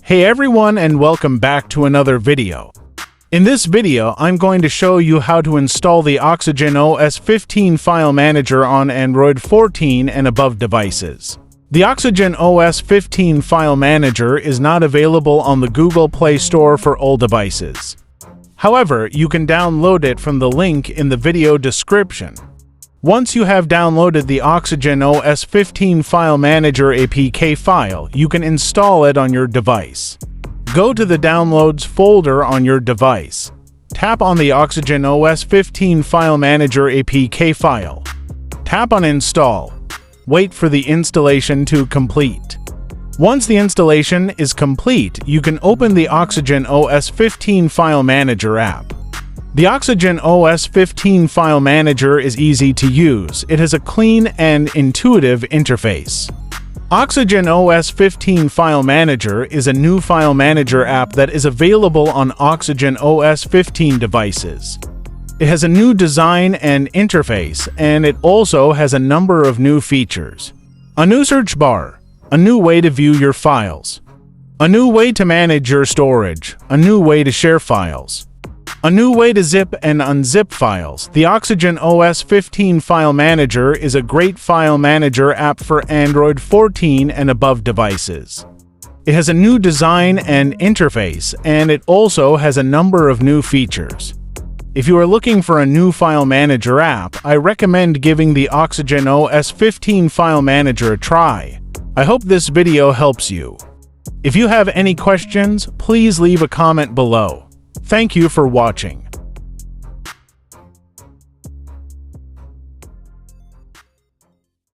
Hey everyone, and welcome back to another video. In this video, I'm going to show you how to install the Oxygen OS 15 file manager on Android 14 and above devices. The Oxygen OS 15 file manager is not available on the Google Play Store for all devices. However, you can download it from the link in the video description. Once you have downloaded the Oxygen OS 15 file manager APK file, you can install it on your device. Go to the Downloads folder on your device. Tap on the Oxygen OS 15 file manager APK file. Tap on Install. Wait for the installation to complete. Once the installation is complete, you can open the Oxygen OS 15 file manager app. The Oxygen OS 15 file manager is easy to use. It has a clean and intuitive interface. Oxygen OS 15 file manager is a new file manager app that is available on Oxygen OS 15 devices. It has a new design and interface, and it also has a number of new features. A new search bar, a new way to view your files, a new way to manage your storage, a new way to share files, a new way to zip and unzip files. The Oxygen OS 15 file manager is a great file manager app for Android 14 and above devices. It has a new design and interface, and it also has a number of new features. If you are looking for a new file manager app, I recommend giving the Oxygen OS 15 file manager a try. I hope this video helps you. If you have any questions, please leave a comment below. Thank you for watching.